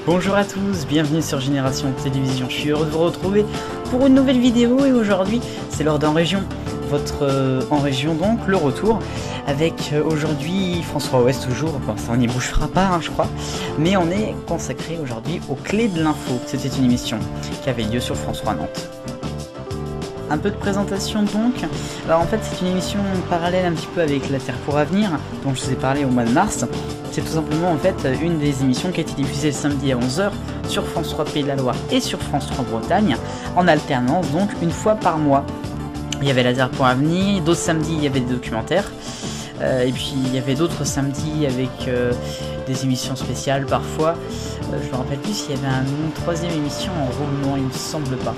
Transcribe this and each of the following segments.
Bonjour à tous, bienvenue sur Génération Télévision. Je suis heureux de vous retrouver pour une nouvelle vidéo et aujourd'hui c'est l'heure d'En Région. Votre En Région donc, le retour avec aujourd'hui François Ouest toujours, enfin ça on n'y bougera pas je crois, mais on est consacré aujourd'hui aux clés de l'info. C'était une émission qui avait lieu sur France 3 Nantes. Un peu de présentation donc. Alors en fait c'est une émission parallèle un petit peu avec La Terre pour Avenir dont je vous ai parlé au mois de mars. C'est tout simplement en fait une des émissions qui a été diffusée le samedi à 11 h sur France 3 Pays de la Loire et sur France 3 Bretagne en alternance, donc une fois par mois. Il y avait La Terre pour Avenir, d'autres samedis il y avait des documentaires et puis il y avait d'autres samedis avec des émissions spéciales parfois. Je me rappelle plus s'il y avait une troisième émission en roulement, il me semble pas.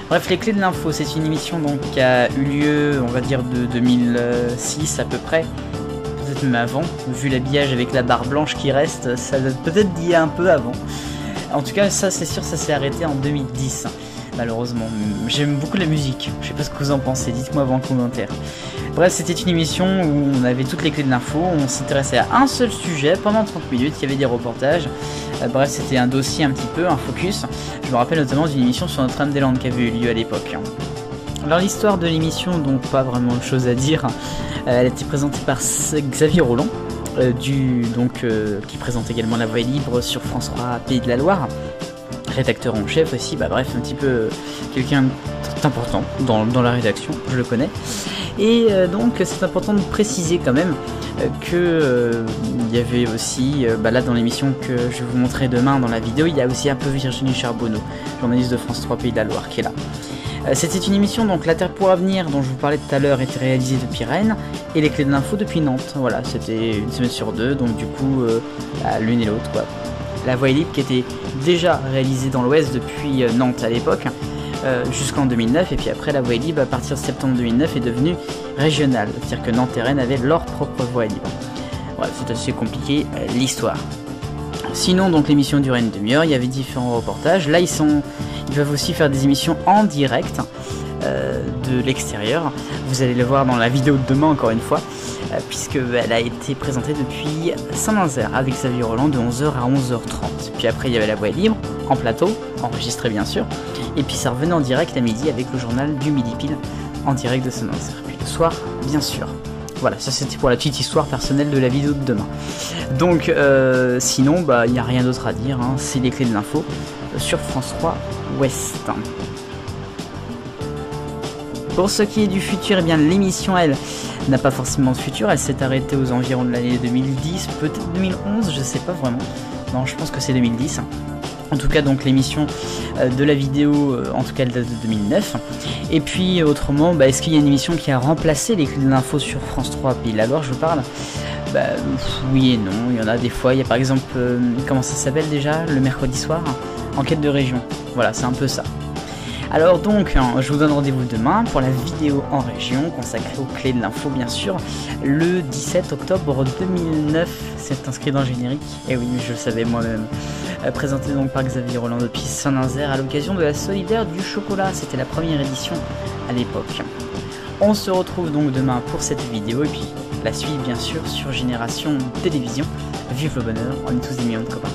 Bref, les clés de l'info, c'est une émission donc qui a eu lieu, on va dire de 2006 à peu près, peut-être même avant, vu l'habillage avec la barre blanche qui reste, ça date peut-être d'il y a un peu avant. En tout cas, ça c'est sûr, ça s'est arrêté en 2010, malheureusement. J'aime beaucoup la musique, je sais pas ce que vous en pensez, dites-moi en commentaire. Bref, c'était une émission où on avait toutes les clés de l'info, on s'intéressait à un seul sujet pendant 30 minutes, il y avait des reportages. Bref, c'était un dossier un petit peu, un focus. Je me rappelle notamment d'une émission sur Notre-Dame-des-Landes qui avait eu lieu à l'époque. Alors l'histoire de l'émission, donc pas vraiment de choses à dire. Elle était présentée par Xavier Roland, qui présente également La Voix est libre sur France 3 Pays de la Loire. Rédacteur en chef aussi, bref, un petit peu quelqu'un d'important dans la rédaction, je le connais. Et donc c'est important de préciser quand même que il y avait aussi, là dans l'émission que je vais vous montrer demain dans la vidéo, il y a aussi un peu Virginie Charbonneau, journaliste de France 3 Pays de la Loire qui est là. C'était une émission, donc La Terre pour Avenir, dont je vous parlais tout à l'heure, était réalisée depuis Rennes, et les clés de l'info depuis Nantes. Voilà, c'était une semaine sur deux, donc du coup, l'une et l'autre, quoi. La Voix est libre, qui était déjà réalisée dans l'Ouest depuis Nantes à l'époque, jusqu'en 2009, et puis après La Voix est libre, à partir de septembre 2009, est devenue régionale, c'est-à-dire que Nantes et Rennes avaient leur propre Voix est libre. Voilà, c'est assez compliqué, l'histoire. Sinon, donc l'émission durait une demi-heure, il y avait différents reportages. Là, ils peuvent aussi faire des émissions en direct de l'extérieur. Vous allez le voir dans la vidéo de demain, encore une fois, puisqu'elle a été présentée depuis Saint-Nazaire avec Xavier Roland de 11 h à 11 h 30. Puis après, il y avait La Voix est libre, en plateau, enregistré bien sûr. Et puis ça revenait en direct à midi avec le journal du midi pile, en direct de Saint-Nazaire. Puis le soir, bien sûr. Voilà, ça c'était pour la petite histoire personnelle de la vidéo de demain. Donc sinon, il n'y a rien d'autre à dire, c'est les clés de l'info sur France 3 Ouest. Pour ce qui est du futur, l'émission elle n'a pas forcément de futur, elle s'est arrêtée aux environs de l'année 2010, peut-être 2011, je sais pas vraiment. Non, je pense que c'est 2010. En tout cas, donc l'émission de la vidéo, en tout cas elle date de 2009. Et puis autrement, est-ce qu'il y a une émission qui a remplacé les clés de l'info sur France 3 Pays de la Loire, je vous parle? Oui et non, il y en a des fois. Il y a par exemple, comment ça s'appelle déjà, le mercredi soir, Enquête de région. Voilà, c'est un peu ça. Alors donc, je vous donne rendez-vous demain pour la vidéo en région consacrée aux clés de l'info bien sûr, le 17 octobre 2009, c'est inscrit dans le générique, et oui je le savais moi-même, présenté donc par Xavier Roland depuis Saint-Nazaire à l'occasion de la Solidaire du chocolat, c'était la première édition à l'époque. On se retrouve donc demain pour cette vidéo et puis la suite bien sûr sur Génération Télévision. Vive le bonheur, on est tous des millions de copains.